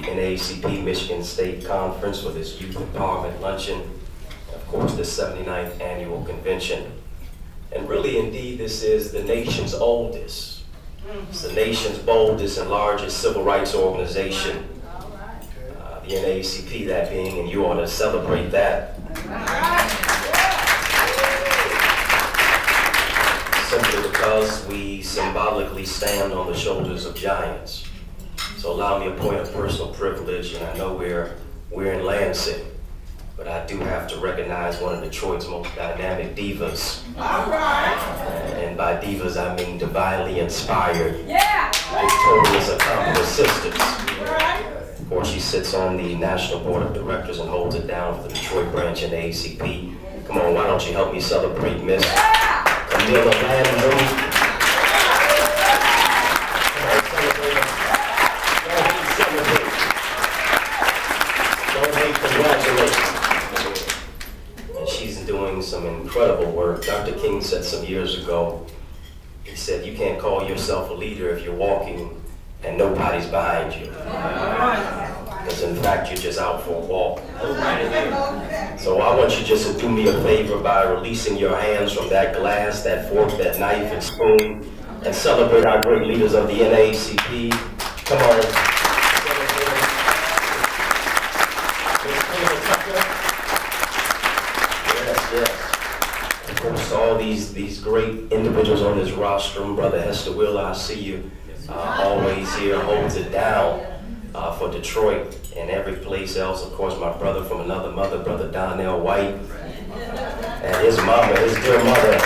NAACP Michigan State Conference for this Youth Empowerment Luncheon, and of course the 79th Annual Convention. And really, indeed, this is the nation's oldest. It's the nation's boldest and largest civil rights organization. The NAACP, that being, and you ought to celebrate that. Simply because we symbolically stand on the shoulders of giants. So allow me a point of personal privilege, and I know we're in Lansing, but I do have to recognize one of Detroit's most dynamic divas. All right. And by divas, I mean divinely inspired, victorious, accomplished sisters. Right. Of course, she sits on the National Board of Directors and holds it down for the Detroit branch in NAACP. Come on, why don't you help me celebrate Miss Camilla Landrum? Don't hate, congratulations. And she's doing some incredible work. Dr. King said some years ago, he said, you can't call yourself a leader if you're walking and nobody's behind you. Because in fact, you're just out for a walk. So I want you just to do me a favor by releasing your hands from that glass, that fork, that knife and spoon, and celebrate our great leaders of the NAACP. Come on. Yes. Of course, all these great individuals on this rostrum. Brother Hester Wheeler, I see you. Always here, holds it down for Detroit and every place else. Of course, my brother from another mother, Brother Donnell White, and his mama, his dear mother,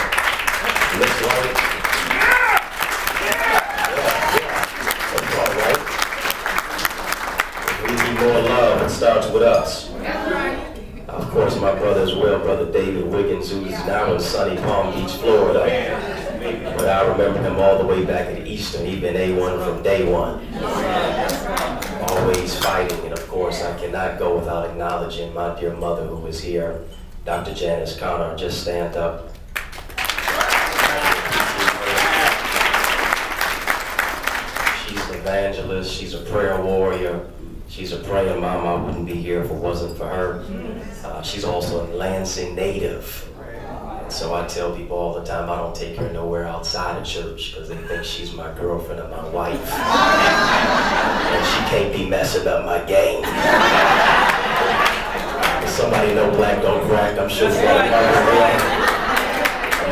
Miss White. That's all right. If we need more love, it starts with us. Of course, my brother as well, Brother David Wiggins, who's now in sunny Palm Beach, Florida. But I remember him all the way back at Eastern. He'd been A1 from day one. Always fighting. And of course, I cannot go without acknowledging my dear mother who is here, Dr. Janice Connor. Just stand up. She's an evangelist. She's a prayer warrior. She's a praying mom. I wouldn't be here if it wasn't for her. She's also a Lansing native. So I tell people all the time I don't take her nowhere outside of church because they think she's my girlfriend or my wife. And she can't be messing up my game. If somebody know black don't crack, I'm sure she's like a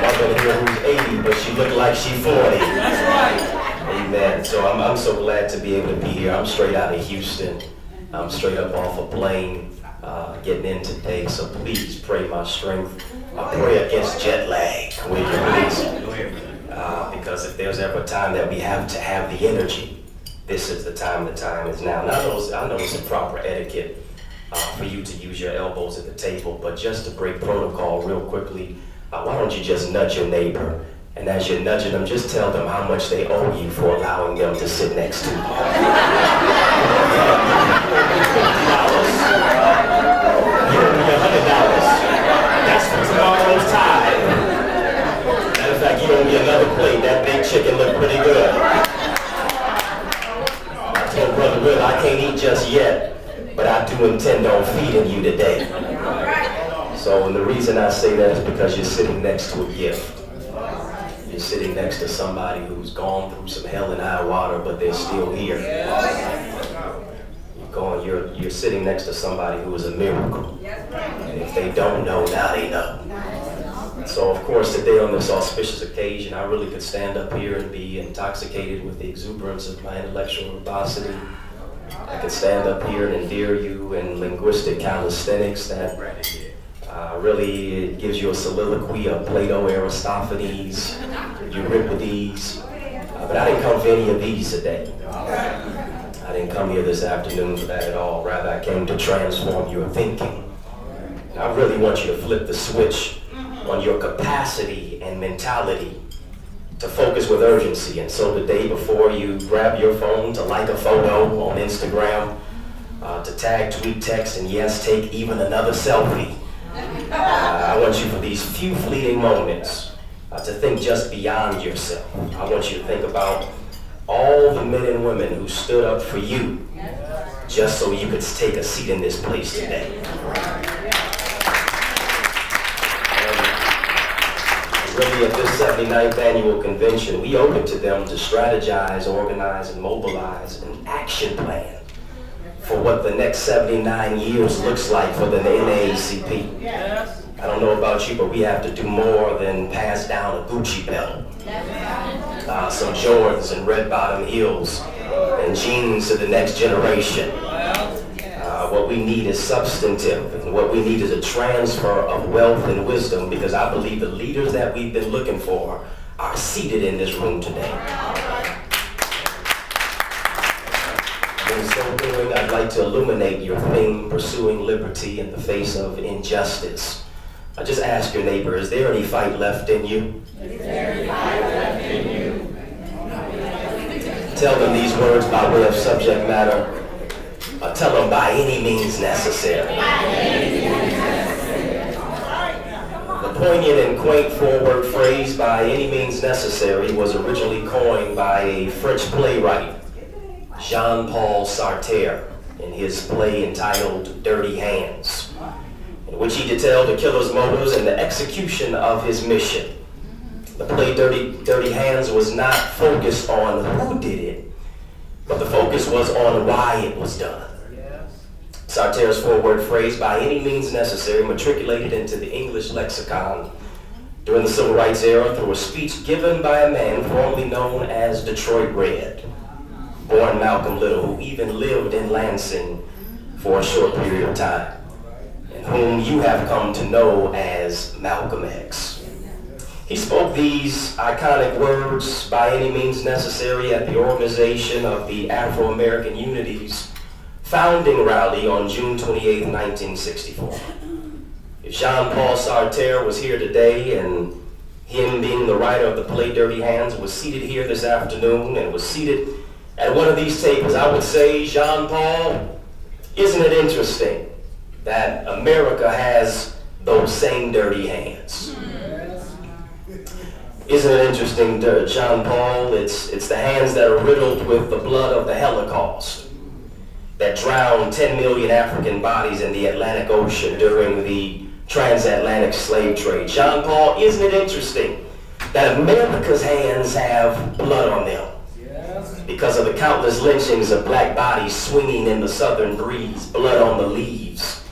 mother here who's 80, but she look like she's 40. That's right. Amen. So I'm so glad to be able to be here. I'm straight out of Houston. I'm straight up off a plane, getting in today. So please pray my strength. I pray against jet lag, will you please? Because if there's ever a time that we have to have the energy, this is the time is now. And I know it's a proper etiquette for you to use your elbows at the table, but just to break protocol real quickly, why don't you just nudge your neighbor, and as you're nudging them, just tell them how much they owe you for allowing them to sit next to you. You owe me $100. That's for tomorrow's tithe. Matter of fact, you owe me another plate. That big chicken looked pretty good. I told Brother Will I can't eat just yet, but I do intend on feeding you today. So, and the reason I say that is because you're sitting next to a gift. You're sitting next to somebody who's gone through some hell and high water, but they're still here. You're sitting next to somebody who is a miracle. And if they don't know, now they know. So of course today on this auspicious occasion, I really could stand up here and be intoxicated with the exuberance of my intellectual verbosity. I could stand up here and endear you in linguistic calisthenics that really it gives you a soliloquy of Plato, Aristophanes, Euripides. But I didn't come for any of these today. I didn't come here this afternoon for that at all. Rather, I came to transform your thinking. And I really want you to flip the switch on your capacity and mentality to focus with urgency. And so today, before you grab your phone to like a photo on Instagram, to tag, tweet, text, and yes, take even another selfie, I want you for these few fleeting moments to think just beyond yourself. I want you to think about all the men and women who stood up for you just so you could take a seat in this place today. Really, at this 79th annual convention, we owe it to them to strategize, organize, and mobilize an action plan for what the next 79 years looks like for the NAACP. Yes. I don't know about you, but we have to do more than pass down a Gucci belt, some Jordans and red bottom heels, and jeans to the next generation. What we need is substantive, and what we need is a transfer of wealth and wisdom, because I believe the leaders that we've been looking for are seated in this room today. In so doing, I'd like to illuminate your theme, pursuing liberty in the face of injustice. I just ask your neighbor, is there any fight left in you? Is there any fight left in you? Tell them these words by way of subject matter. Tell them by any means necessary. The poignant and quaint forward phrase, by any means necessary, was originally coined by a French playwright, Jean-Paul Sartre, in his play entitled Dirty Hands, in which he detailed the killer's motives and the execution of his mission. The play Dirty Hands was not focused on who did it, but the focus was on why it was done. Sartre's four-word phrase, by any means necessary, matriculated into the English lexicon during the Civil Rights era through a speech given by a man formerly known as Detroit Red, born Malcolm Little, who even lived in Lansing for a short period of time, and whom you have come to know as Malcolm X. He spoke these iconic words, by any means necessary, at the organization of the Afro-American Unity's founding rally on June 28, 1964. If Jean-Paul Sartre was here today, and him being the writer of the play Dirty Hands was seated here this afternoon and was seated at one of these tables, I would say, Jean-Paul, isn't it interesting that America has those same dirty hands? Isn't it interesting, Jean-Paul? It's the hands that are riddled with the blood of the Holocaust, that drowned 10 million African bodies in the Atlantic Ocean during the transatlantic slave trade. Jean-Paul, isn't it interesting that America's hands have blood on them? Yes. Because of the countless lynchings of black bodies swinging in the southern breeze, blood on the leaves,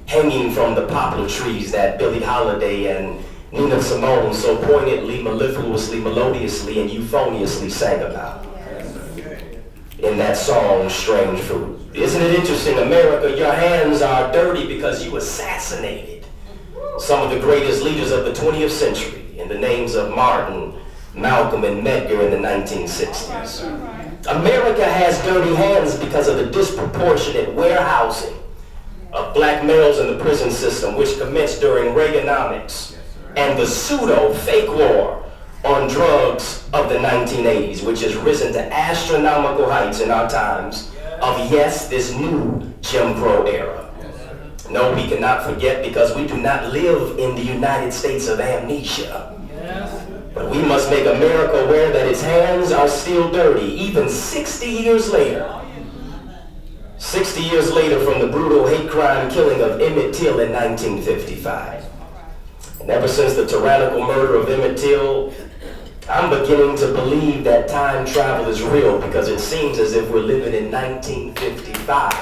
hanging from the poplar trees that Billie Holiday and Nina Simone so poignantly, mellifluously, melodiously, and euphoniously sang about in that song, Strange Fruit. Isn't it interesting, America, your hands are dirty because you assassinated some of the greatest leaders of the 20th century in the names of Martin, Malcolm, and Medgar in the 1960s. America has dirty hands because of the disproportionate warehousing of black males in the prison system, which commenced during Reaganomics and the pseudo-fake war on drugs of the 1980s, which has risen to astronomical heights in our times of, yes, this new Jim Crow era. No, we cannot forget, because we do not live in the United States of amnesia. But we must make America aware that its hands are still dirty, even 60 years later. 60 years later from the brutal hate crime killing of Emmett Till in 1955. And ever since the tyrannical murder of Emmett Till, I'm beginning to believe that time travel is real, because it seems as if we're living in 1955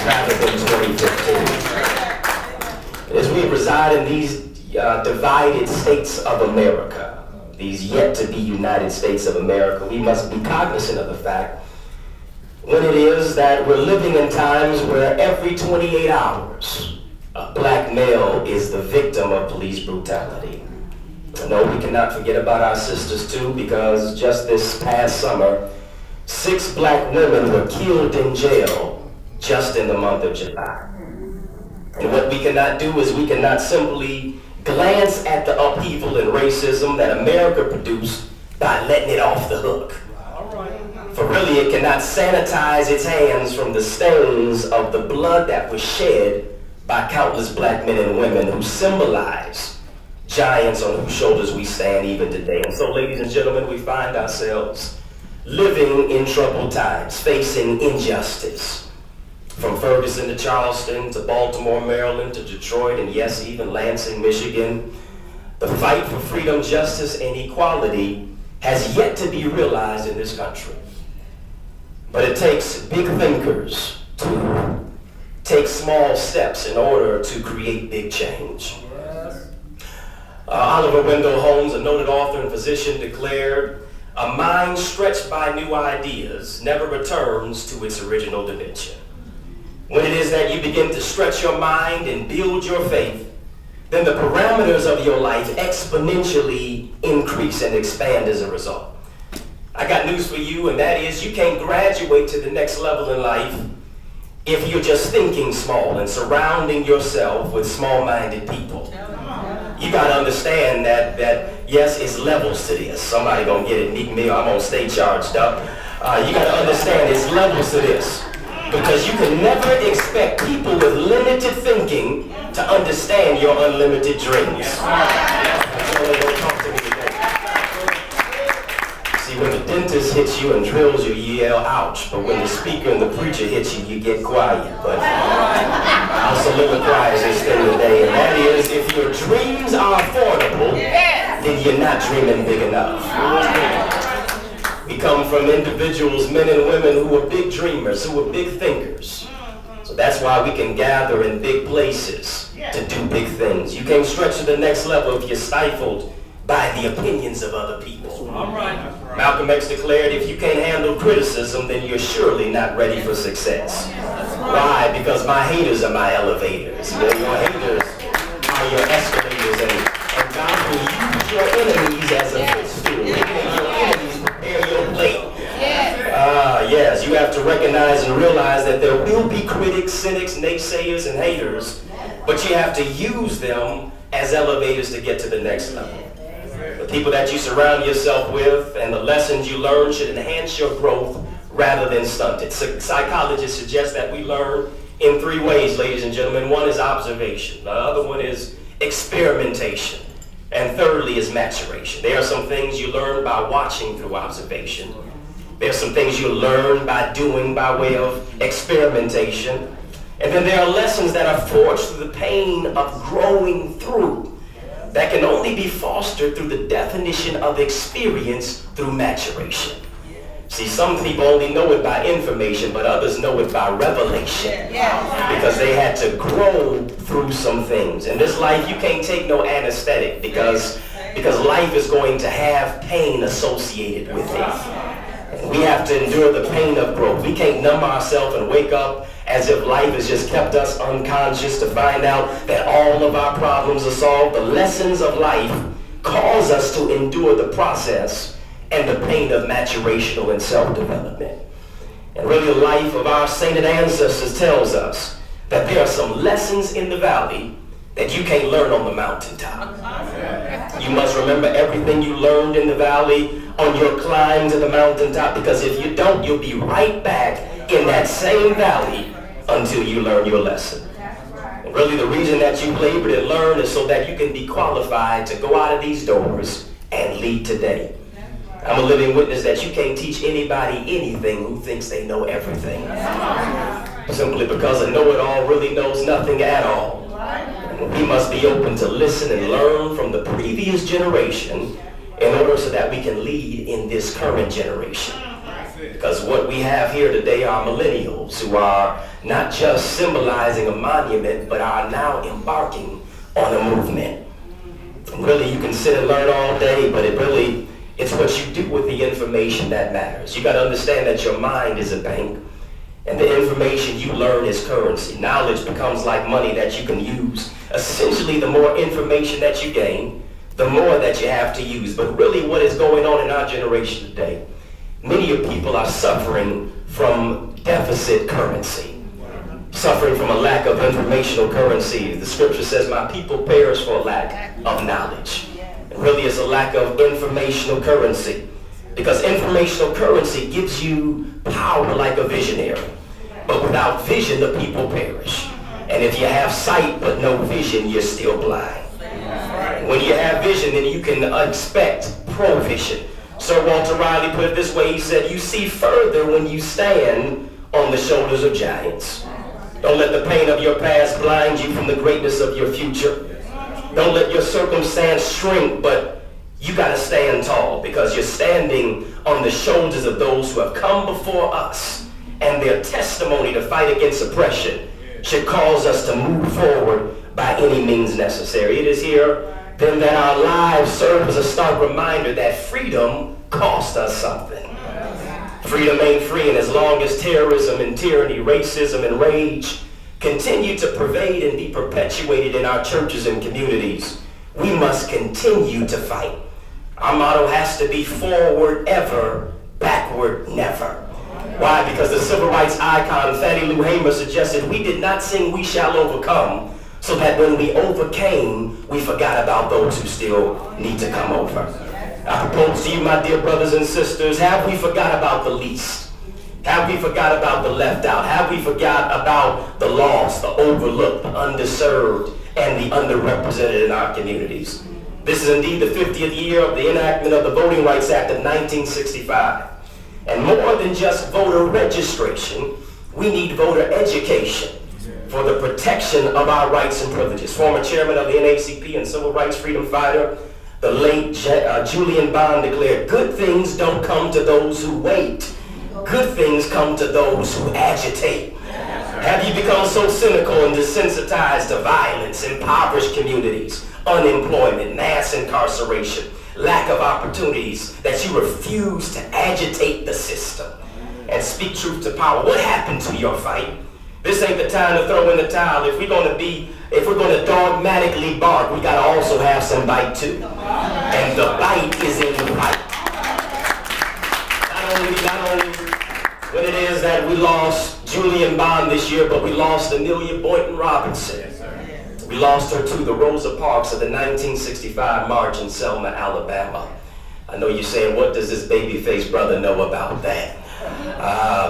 rather than 2015. As we reside in these divided states of America, these yet to be United States of America, we must be cognizant of the fact when it is that we're living in times where every 28 hours a black male is the victim of police brutality. No, we cannot forget about our sisters too, because just this past summer, 6 black women were killed in jail just in the month of July. And what we cannot do is we cannot simply glance at the upheaval and racism that America produced by letting it off the hook. For really, it cannot sanitize its hands from the stains of the blood that was shed by countless black men and women who symbolize giants on whose shoulders we stand even today. And so, ladies and gentlemen, we find ourselves living in troubled times, facing injustice, from Ferguson to Charleston to Baltimore, Maryland to Detroit, and yes, even Lansing, Michigan. The fight for freedom, justice, and equality has yet to be realized in this country. But it takes big thinkers to take small steps in order to create big change. Oliver Wendell Holmes, a noted author and physician, declared, "A mind stretched by new ideas never returns to its original dimension." When it is that you begin to stretch your mind and build your faith, then the parameters of your life exponentially increase and expand as a result. I got news for you, and that is you can't graduate to the next level in life if you're just thinking small and surrounding yourself with small-minded people. You got to understand that yes, it's levels to this. Somebody gonna get it, meet me, I'm gonna stay charged up. You got to understand it's levels to this, because you can never expect people with limited thinking to understand your unlimited dreams. See, when the dentist hits you and drills you, you yell ouch, but when the speaker and the preacher hits you, you get quiet. But I'll soliloquize this thing today, and that is, if your dreams are affordable, then you're not dreaming big enough. We come from individuals, men and women, who are big dreamers, who are big thinkers. So that's why we can gather in big places to do big things. You can't stretch to the next level if you're stifled by the opinions of other people. All right. Malcolm X declared, if you can't handle criticism, then you're surely not ready for success. Why? Because my haters are my elevators. Your haters are your escalators, and God will use your enemies as a footstool. Your enemies prepare your plate. Yes, you have to recognize and realize that there will be critics, cynics, naysayers, and haters, but you have to use them as elevators to get to the next level. The people that you surround yourself with and the lessons you learn should enhance your growth rather than stunt it. Psychologists suggest that we learn in three ways, ladies and gentlemen. One is observation. The other one is experimentation. And thirdly is maturation. There are some things you learn by watching through observation. There are some things you learn by doing by way of experimentation. And then there are lessons that are forged through the pain of growing through, that can only be fostered through the definition of experience through maturation. See, some people only know it by information, but others know it by revelation. Because they had to grow through some things. In this life, you can't take no anesthetic because life is going to have pain associated with it. We have to endure the pain of growth. We can't numb ourselves and wake up as if life has just kept us unconscious to find out that all of our problems are solved. The lessons of life cause us to endure the process and the pain of maturational and self-development. And really, the life of our sainted ancestors tells us that there are some lessons in the valley that you can't learn on the mountaintop. You must remember everything you learned in the valley on your climb to the mountaintop, because if you don't, you'll be right back in that same valley until you learn your lesson. And really, the reason that you labored and learned is so that you can be qualified to go out of these doors and lead today. I'm a living witness that you can't teach anybody anything who thinks they know everything. Simply because a know-it-all really knows nothing at all. And we must be open to listen and learn from the previous generation in order so that we can lead in this current generation. Because what we have here today are millennials who are not just symbolizing a monument, but are now embarking on a movement. And really, you can sit and learn all day, but it's what you do with the information that matters. You got to understand that your mind is a bank, and the information you learn is currency. Knowledge becomes like money that you can use. Essentially, the more information that you gain, the more that you have to use. But really, what is going on in our generation today, many of people are suffering from deficit currency, suffering from a lack of informational currency. The scripture says, my people perish for a lack of knowledge. And really, it's a lack of informational currency, because informational currency gives you power like a visionary. But without vision, the people perish. And if you have sight but no vision, you're still blind. When you have vision, then you can expect provision. Sir Walter Riley put it this way. He said, you see further when you stand on the shoulders of giants. Don't let the pain of your past blind you from the greatness of your future. Don't let your circumstance shrink, but you got to stand tall, because you're standing on the shoulders of those who have come before us, and their testimony to fight against oppression should cause us to move forward by any means necessary. It is here then that our lives serve as a stark reminder that freedom cost us something. Freedom ain't free, and as long as terrorism and tyranny, racism and rage continue to pervade and be perpetuated in our churches and communities, we must continue to fight. Our motto has to be forward ever, backward never. Why? Because the civil rights icon Fannie Lou Hamer suggested we did not sing "We Shall Overcome" so that when we overcame, we forgot about those who still need to come over. I propose to you, my dear brothers and sisters, have we forgot about the least? Have we forgot about the left out? Have we forgot about the lost, the overlooked, the underserved, and the underrepresented in our communities? This is indeed the 50th year of the enactment of the Voting Rights Act of 1965. And more than just voter registration, we need voter education for the protection of our rights and privileges. Former chairman of the NAACP and civil rights freedom fighter, the late Julian Bond, declared, "Good things don't come to those who wait. Good things come to those who agitate." Have you become so cynical and desensitized to violence, impoverished communities, unemployment, mass incarceration, lack of opportunities, that you refuse to agitate the system and speak truth to power? What happened to your fight? This ain't the time to throw in the towel. If we're going to dogmatically bark, we got to also have some bite too. And the bite is in the fight. Not only what it is that we lost Julian Bond this year, but we lost Amelia Boynton Robinson. We lost her to the Rosa Parks of the 1965 march in Selma, Alabama. I know you're saying, what does this baby-faced brother know about that?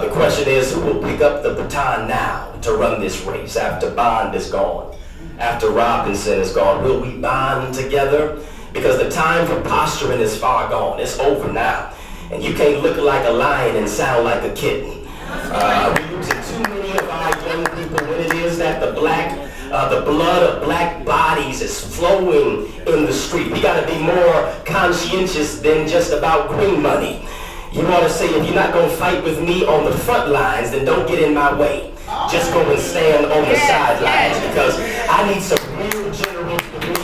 The question is, who will pick up the baton now to run this race after Bond is gone, after Robinson is gone? Will we bond together? Because the time for posturing is far gone. It's over now. And you can't look like a lion and sound like a kitten. We're losing too many of our young people when it is that the blood of black bodies is flowing in the street. We got to be more conscientious than just about green money. You ought to say, if you're not going to fight with me on the front lines, then don't get in my way. Just go and stand on the sidelines, because I need some real generals to me,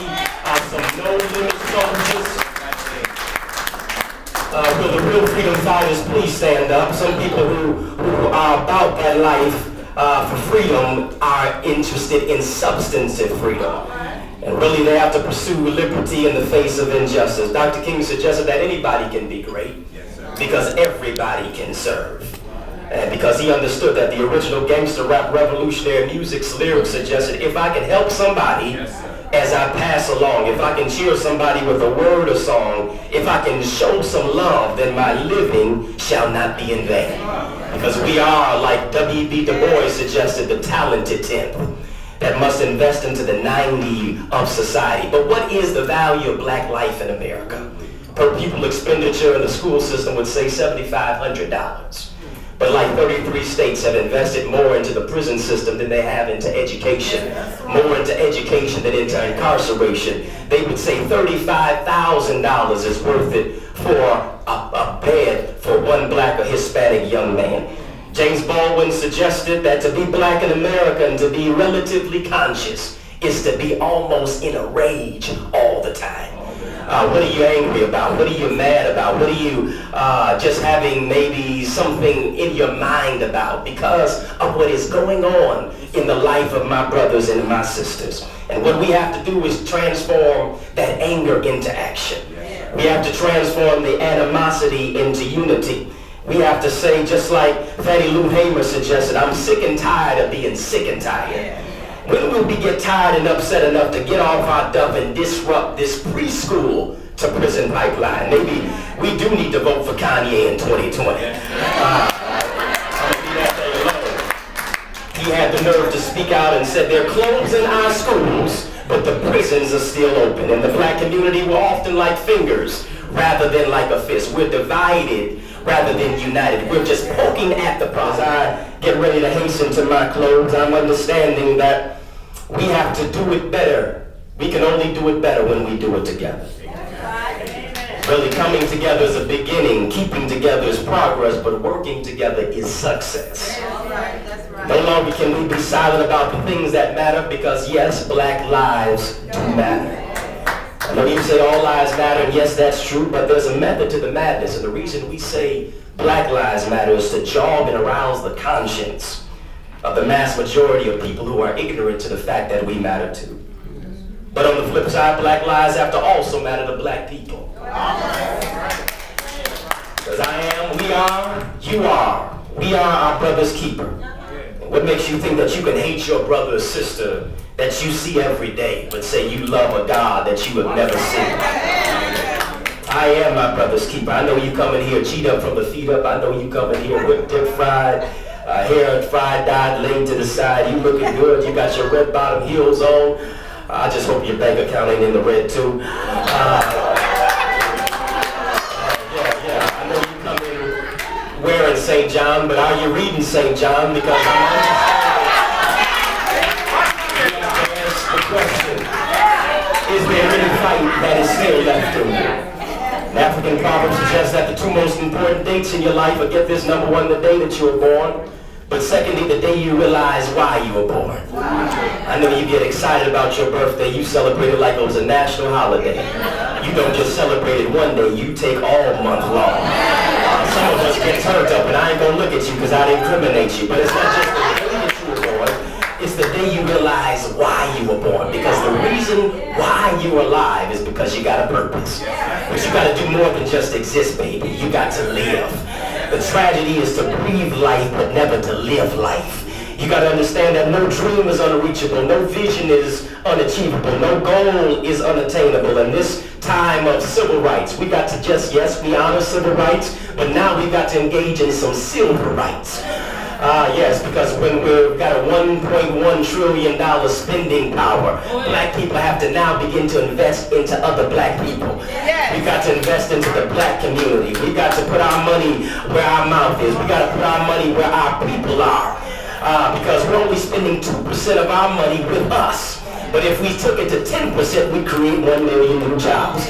some no-limit soldiers. Will the real freedom fighters please stand up? Some people who are about that life for freedom are interested in substantive freedom. And really they have to pursue liberty in the face of injustice. Dr. King suggested that anybody can be great because everybody can serve. And because he understood that the original gangster rap revolutionary music's lyrics suggested, if I can help somebody as I pass along, if I can cheer somebody with a word or song, if I can show some love, then my living shall not be in vain. Because we are, like W.B. Du Bois suggested, the talented 10th that must invest into the 90 of society. But what is the value of black life in America? Per pupil expenditure in the school system would say $7,500. But like 33 states have invested more into the prison system than they have into education, more into education than into incarceration. They would say $35,000 is worth it for a bed for one black or Hispanic young man. James Baldwin suggested that to be black in America and to be relatively conscious is to be almost in a rage all the time. What are you angry about? What are you mad about? What are you just having maybe something in your mind about because of what is going on in the life of my brothers and my sisters? And what we have to do is transform that anger into action. We have to transform the animosity into unity. We have to say, just like Fannie Lou Hamer suggested, I'm sick and tired of being sick and tired. When will we get tired and upset enough to get off our duff and disrupt this preschool to prison pipeline? Maybe we do need to vote for Kanye in 2020. I'm gonna leave that thing alone. He had the nerve to speak out and said they're closing our schools, but the prisons are still open. And the black community, we're often like fingers rather than like a fist. We're divided rather than united. We're just poking at the problem. I get ready to hasten to my close, I'm understanding that we have to do it better. We can only do it better when we do it together. Really, coming together is a beginning, keeping together is progress, but working together is success. No longer can we be silent about the things that matter, because yes, black lives do matter. I know you say all lives matter, and yes, that's true, but there's a method to the madness, and the reason we say black lives matter is to jog and arouse the conscience of the mass majority of people who are ignorant to the fact that we matter too. But on the flip side, black lives have to also matter to black people. Because I am, we are, you are. We are our brother's keeper. What makes you think that you can hate your brother or sister that you see every day, but say you love a God that you have never seen? I am my brother's keeper. I know you come in here cheat up from the feet up. I know you come in here whipped, dip, fried, hair fried, dyed, laid to the side. You looking good. You got your red bottom heels on. I just hope your bank account ain't in the red too. I know you come in wearing St. John, but are you reading St. John? Because I'm ask the question, is there any fight that is still left in you? An African proverb suggests that the two most important dates in your life are, get this, number one, the day that you were born, but secondly, the day you realize why you were born. I know you get excited about your birthday. You celebrate it like it was a national holiday. You don't just celebrate it one day. You take all month long. Some of us get turned up, and I ain't gonna look at you because I'd incriminate you. But it's not just the day that you were born. It's the day you realize why you were born. Because the reason why you're alive is because you got a purpose. But you got to do more than just exist, baby. You got to live. The tragedy is to breathe life, but never to live life. You got to understand that no dream is unreachable, no vision is unachievable, no goal is unattainable. In this time of civil rights, we got to just, yes, we honor civil rights, but now we've got to engage in some silver rights. Yes, because when we've got a $1.1 trillion spending power, black people have to now begin to invest into other black people. We've got to invest into the black community. We've got to put our money where our mouth is. We've got to put our money where our people are. Because we're only spending 2% of our money with us. But if we took it to 10%, we'd create 1 million new jobs.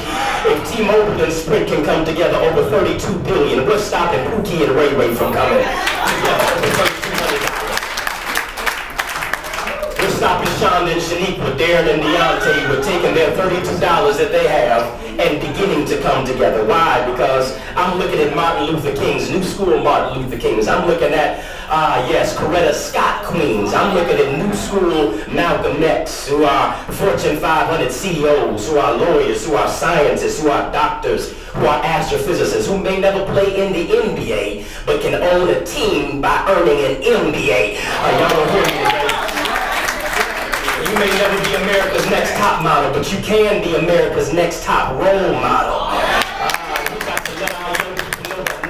If T-Mobile and Sprint can come together over $32 billion, we're stopping Pookie and Ray Ray from coming together over $3,200. We're stopping Shonda and Shaniqua, Darren and Deontay. We're taking their $32 that they have and beginning to come together. Why? Because I'm looking at Martin Luther King's, new school Martin Luther King's. I'm looking at, Coretta Scott Queens. I'm looking at new school Malcolm X, who are Fortune 500 CEOs, who are lawyers, who are scientists, who are doctors, who are astrophysicists, who may never play in the NBA, but can own a team by earning an MBA. Y'all don't hear me today. You may never be America's next top model, but you can be America's next top role model. We got to let our young people know that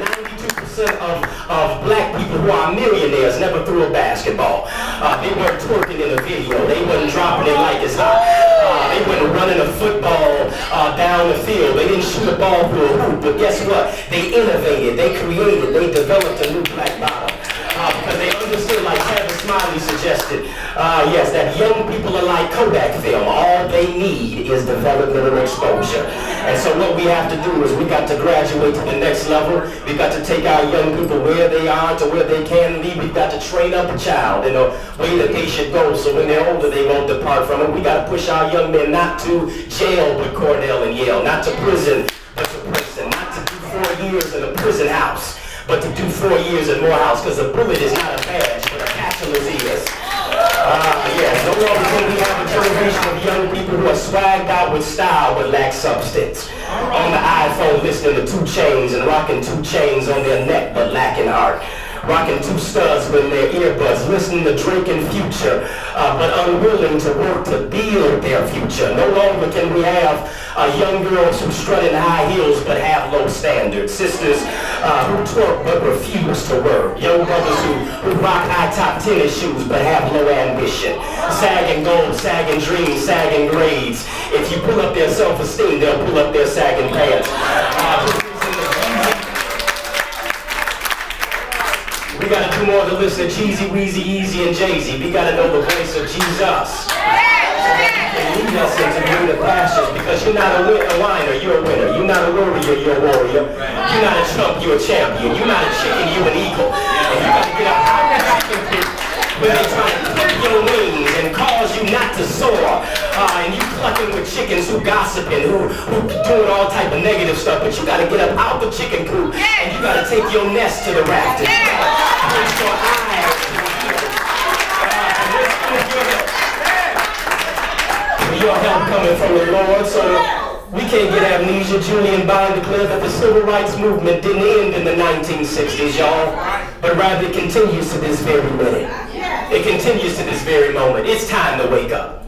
92% of black people who are millionaires never threw a basketball. They weren't twerking in a video. They weren't dropping it like it's hot. They weren't running a football down the field. They didn't shoot a ball through a hoop. But guess what? They innovated. They created. They developed a new black bottom. Because they understood, like Travis Smiley suggested, that young people are like Kodak film. All they need is development and exposure. And so what we have to do is we got to graduate to the next level. We've got to take our young people where they are to where they can be. We've got to train up a child in a way that they should go so when they're older they won't depart from it. We got to push our young men not to jail but Cornell and Yale, not to prison but to Princeton, not to do 4 years in a prison house, but to do 4 years in Morehouse, because a bullet is not a badge, but a bachelor's is. No longer can we have a generation of young people who are swagged out with style but lack substance. On the iPhone listening to 2 Chainz and rocking 2 chains on their neck but lacking heart. Rocking 2 studs with their earbuds, listening to Drake and Future, but unwilling to work to build their future. No longer can we have young girls who strut in high heels but have low standards. Sisters who twerk but refuse to work. Young brothers who rock high-top tennis shoes but have low ambition. Sagging goals, sagging dreams, sagging grades. If you pull up their self-esteem, they'll pull up their sagging pants. We got to do do more than listen to Jeezy, Weezy, Easy, and Jay-Z. We gotta know the voice of Jesus. Lead us into greener pastures, because you're not a whiner, you're a winner. You're not a warrior, you're a warrior. You're not a chump, you're a champion. You're not a chicken, you're an eagle. And you gotta get up out of that chicken coop when they try to clip your wings and cause you not to soar. And you clucking with chickens who gossiping, who doing all type of negative stuff. But you gotta get up out the chicken coop and you gotta take your nest to the rafters. You gotta place your eyes. Your help coming from the Lord, so we can't get amnesia. Julian Bond declared that the civil rights movement didn't end in the 1960s, y'all, but rather it continues to this very minute. It continues to this very moment. It's time to wake up.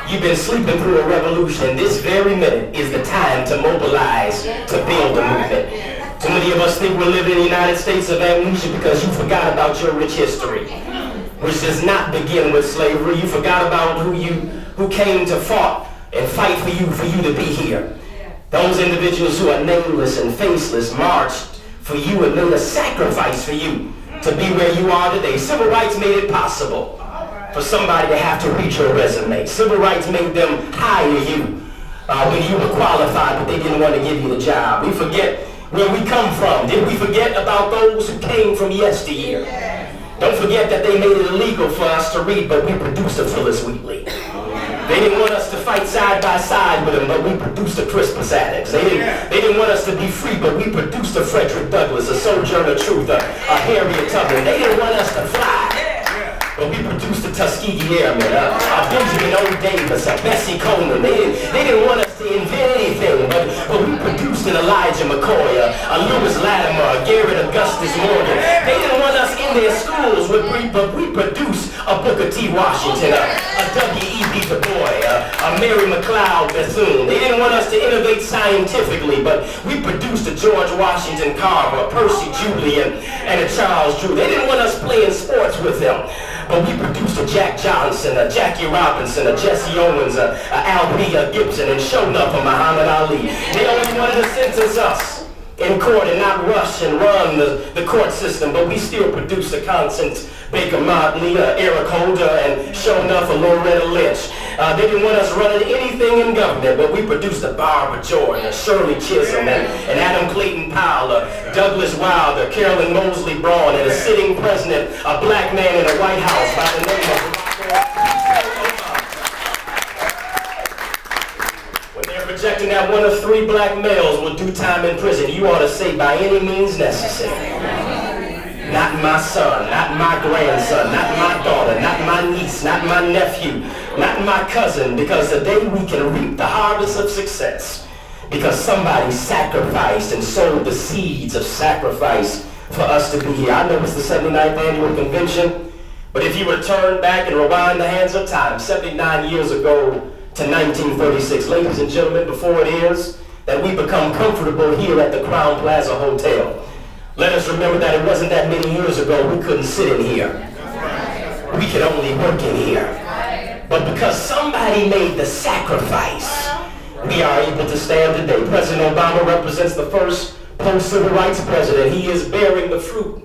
You've been sleeping through a revolution. This very minute is the time to mobilize, to build a movement. Too many of us think we're living in the United States of amnesia because you forgot about your rich history, which does not begin with slavery. You forgot about who came to fight for you to be here. Those individuals who are nameless and faceless marched for you and made a sacrifice for you to be where you are today. Civil rights made it possible for somebody to have to read your resume. Civil rights made them hire you when you were qualified, but they didn't want to give you the job. We forget where we come from. Did we forget about those who came from yesteryear? Don't forget that they made it illegal for us to read, but we produced a Phyllis Wheatley. They didn't want us to fight side by side with them, but we produced a Crispus Attucks. They didn't want us to be free, but we produced a Frederick Douglass, a Sojourner Truth, a Harriet Tubman. They didn't want us to fly, but we produced a Tuskegee Airmen, a Benjamin O. Davis, a Bessie Coleman. They didn't want us to invent anything, but we produced an Elijah McCoy, a Lewis Latimer, a Garrett Augustus Morgan. They didn't want us in their schools, but we produced a Booker T. Washington, a W.E.B. Du Bois, a Mary McLeod Bethune. They didn't want us to innovate scientifically, but we produced a George Washington Carver, a Percy Julian, and a Charles Drew. They didn't want us playing sports with them, but we produced a Jack Johnson, a Jackie Robinson, a Jesse Owens, a Althea Gibson, and showed up for Muhammad Ali. They only wanted to sentence us in court and not rush and run the court system, but we still produced a Constance Baker Motley, Eric Holder, and sure enough, a Loretta Lynch. They didn't want us running anything in government, but we produced a Barbara Jordan, a Shirley Chisholm, and Adam Clayton Powell, Douglas Wilder, Carolyn Mosley Braun, and a sitting president, a black man in a White House by the name of projecting that one of 3 black males will do time in prison, you ought to say, by any means necessary. Not my son, not my grandson, not my daughter, not my niece, not my nephew, not my cousin, because today we can reap the harvest of success because somebody sacrificed and sowed the seeds of sacrifice for us to be here. I know it's the 79th annual convention, but if you were to turn back and rewind the hands of time, 79 years ago to 1936, ladies and gentlemen, before it is that we become comfortable here at the Crown Plaza Hotel, let us remember that it wasn't that many years ago we couldn't sit in here. We could only work in here. But because somebody made the sacrifice, we are able to stand today. President Obama represents the first post-civil rights president. He is bearing the fruit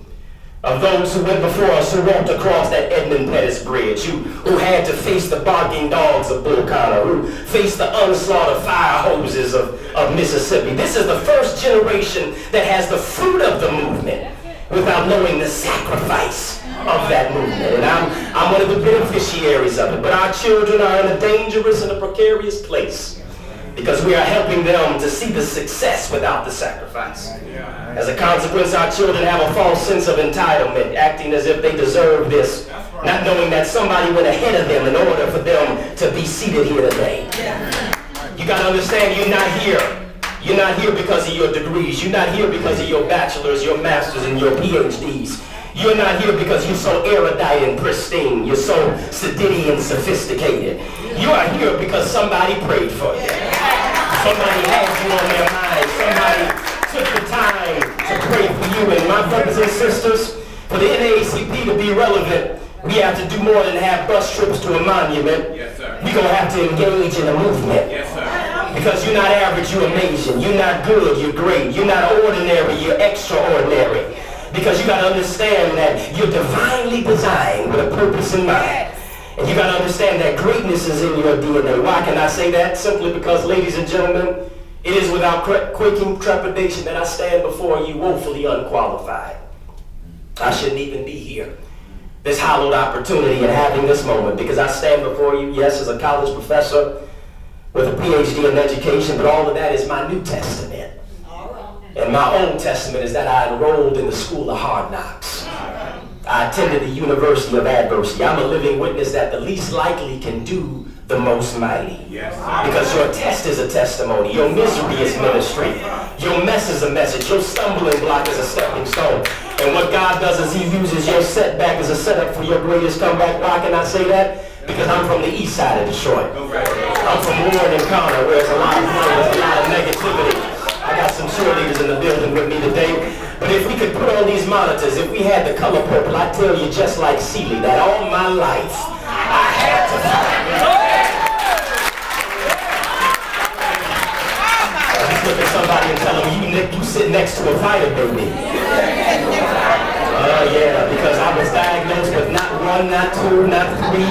of those who went before us, who walked across that Edmund Pettus Bridge, who had to face the barking dogs of Bull Connor, who faced the onslaught of fire hoses of Mississippi. This is the first generation that has the fruit of the movement without knowing the sacrifice of that movement. And I'm one of the beneficiaries of it. But our children are in a dangerous and a precarious place because we are helping them to see the success without the sacrifice. As a consequence, our children have a false sense of entitlement, acting as if they deserve this, not knowing that somebody went ahead of them in order for them to be seated here today. You got to understand, you're not here. You're not here because of your degrees. You're not here because of your bachelor's, your master's, and your PhDs. You're not here because you're so erudite and pristine. You're so sedity and sophisticated. You are here because somebody prayed for you. Somebody had you on their mind. Somebody took the time to pray for you. And my brothers and sisters, for the NAACP to be relevant, we have to do more than have bus trips to a monument. Yes, sir. We're going to have to engage in a movement. Yes, sir. Because you're not average, you're amazing. You're not good, you're great. You're not ordinary, you're extraordinary. Because you got to understand that you're divinely designed with a purpose in mind. And you got to understand that greatness is in your DNA. Why can I say that? Simply because, ladies and gentlemen, it is without quaking trepidation that I stand before you woefully unqualified. I shouldn't even be here. This hallowed opportunity and having this moment, because I stand before you, yes, as a college professor with a PhD in education, but all of that is my New Testament. And my Old Testament is that I enrolled in the school of hard knocks. I attended the University of Adversity. I'm a living witness that the least likely can do the most mighty. Yes. Because your test is a testimony. Your misery is ministry. Your mess is a message. Your stumbling block is a stepping stone. And what God does is he uses your setback as a setup for your greatest comeback. Why can I say that? Because I'm from the east side of Detroit. I'm from Warren and Connor, where there's a lot of pain, there's a lot of negativity. I got some cheerleaders in the building with me today. But if we could put on these monitors, if we had the color purple, I tell you just like Seeley, that all my life I had to fight. Just look at somebody and tell them, you sit next to a fighter, baby. Yeah, because I was diagnosed with not 1, not 2, not 3,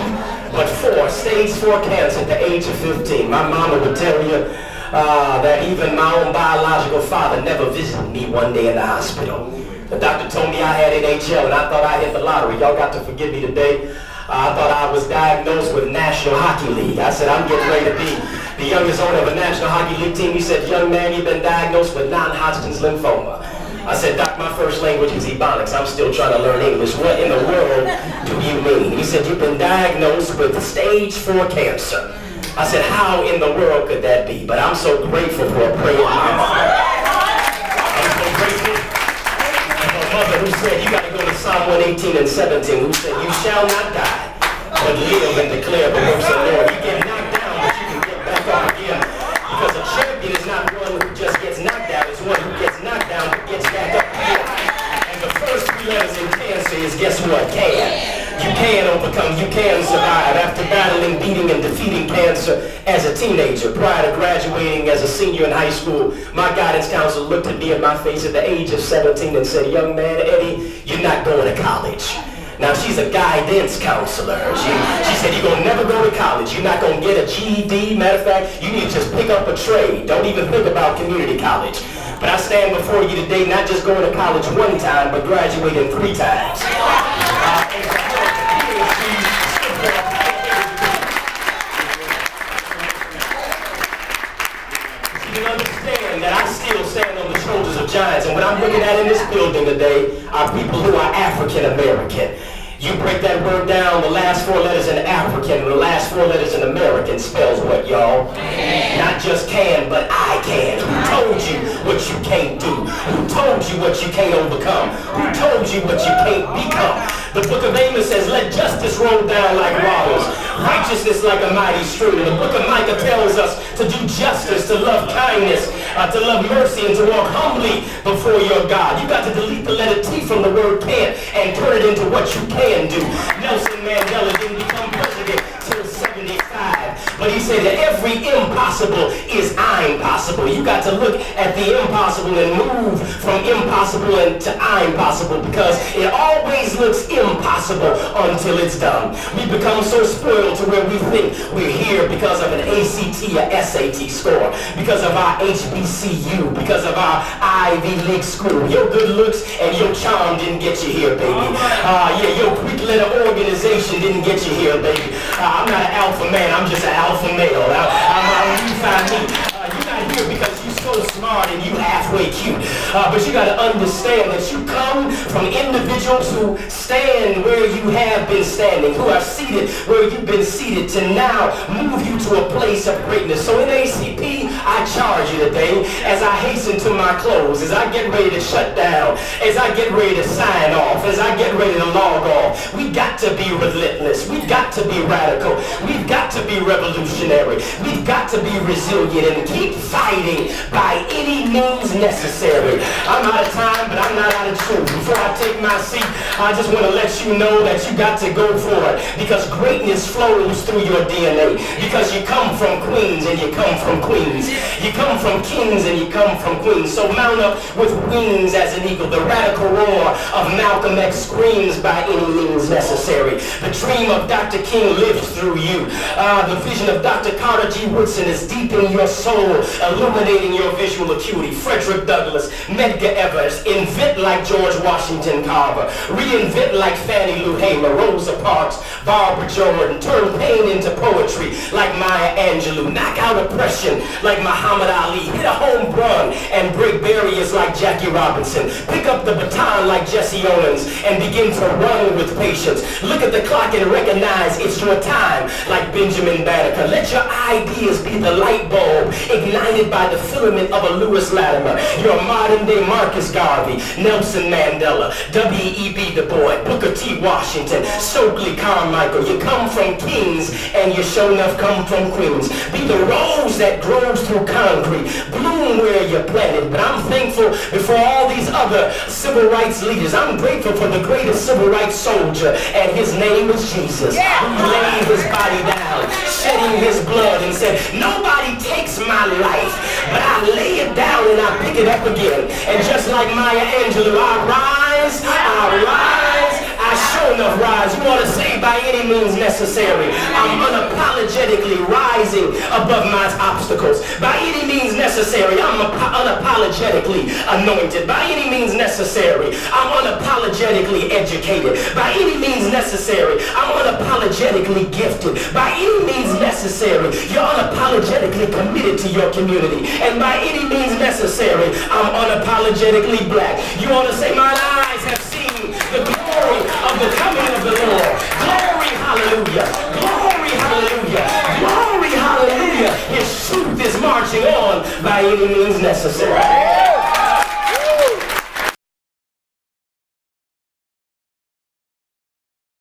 but 4, stage 4 cancer at the age of 15. My mama would tell you that even my own biological father never visited me one day in the hospital. The doctor told me I had NHL and I thought I hit the lottery. Y'all got to forgive me today. I thought I was diagnosed with National Hockey League. I said, I'm getting ready to be the youngest owner of a National Hockey League team. He said, young man, you've been diagnosed with non-Hodgkin's lymphoma. I said, Doc, my first language is Ebonics. I'm still trying to learn English. What in the world do you mean? He said, you've been diagnosed with stage 4 cancer. I said, how in the world could that be? But I'm so grateful for a praying mama. I'm so grateful for a mother who said, you got to go to Psalm 118 and 17, who said, you shall not die, but live and declare the works of the Lord. You get knocked down, but you can get back up again. Because a champion is not one who just gets knocked down, it's one who gets knocked down but gets back up again. And the first 3 letters in cancer is, guess what? Can. You can overcome, you can survive. After battling, beating, and defeating cancer as a teenager, prior to graduating as a senior in high school, my guidance counselor looked at me in my face at the age of 17 and said, young man, Eddie, you're not going to college. Now, she's a guidance counselor. She said, you're going to never go to college. You're not going to get a GED. Matter of fact, you need to just pick up a trade. Don't even think about community college. But I stand before you today not just going to college 1 time, but graduating 3 times. You understand that I still stand on the shoulders of giants, and what I'm looking at in this building today are people who are African American. You break that word down, the last 4 letters in African and the last 4 letters in American spells what, y'all? Not just can, but I can. Who told you what you can't do? Who told you what you can't overcome? Who told you what you can't become? The book of Amos says, let justice roll down like waters, righteousness like a mighty stream. And the book of Micah tells us to do justice, to love kindness, to love mercy, and to walk humbly before your God. You got to delete the letter T from the word can't and turn it into what you can do. Nelson Mandela didn't become president till 75, but he said that every impossible is I'm possible. You got to look at the impossible and move from impossible to I'm possible, because it always looks impossible until it's done. We become so spoiled to where we think we're here because of an ACT or SAT score, because of our HBCU, because of our Ivy League school. Your good looks and your charm didn't get you here, baby. Your Greek letter organization didn't get you here, baby. I'm not an alpha man, I'm just an alpha male. You find me. You're not here because you're so smart and you halfway cute. But you got to understand that you come from individuals who stand where you have been standing, who are seated where you've been seated, to now move you to a place of greatness. So in NAACP, I charge you today, as I hasten to my close, as I get ready to shut down, as I get ready to sign off, as I get ready to log off, we got to be relentless. We've got to be radical. We've got to be revolutionary. We've got to be resilient and keep fighting by any means necessary. I'm out of time, but I'm not out of truth. Before I take my seat, I just want to let you know that you got to go for it, because greatness flows through your DNA. Because you come from Queens and you come from Queens. You come from kings and you come from queens. So mount up with wings as an eagle. The radical roar of Malcolm X screams by any means necessary. The dream of Dr. King lives through you. The vision of Dr. Carter G. Woodson is deep in your soul, illuminating your visual acuity. Frederick Douglass, Medgar Evers, invent like George Washington Carver. Reinvent like Fannie Lou Hamer, Rosa Parks, Barbara Jordan. Turn pain into poetry like Maya Angelou. Knock out oppression like Muhammad Ali. Hit a home run and break barriers like Jackie Robinson. Pick up the baton like Jesse Owens and begin to run with patience. Look at the clock and recognize it's your time like Benjamin Banneker. Let your ideas be the light bulb ignited by the filament of a Lewis Latimer. Your modern day Marcus Garvey, Nelson Mandela, W.E.B. Du Bois, Booker T. Washington, Stokely Carmichael. You come from kings and you sure enough come from queens. Be the rose that grows through concrete. Bloom where you're planted. But I'm thankful before all these other civil rights leaders. I'm grateful for the greatest civil rights soldier, and his name is Jesus. Who laid his body down, shedding his blood, and said, nobody takes my life, but I lay it down and I pick it up again. And just like Maya Angelou, I rise, I sure enough rise. You ought to say by any means necessary. I'm unapologetically rising above my obstacles. By any means necessary, I'm unapologetically anointed. By any means necessary, I'm unapologetically educated. By any means necessary, I'm unapologetically gifted. By any means necessary, you're unapologetically committed to your community. And by any means necessary, I'm unapologetically black. You ought to say, my eyes have seen the glory of the coming of the Lord. Glory, hallelujah. Glory, hallelujah. Glory, hallelujah. His truth is marching on by any means necessary.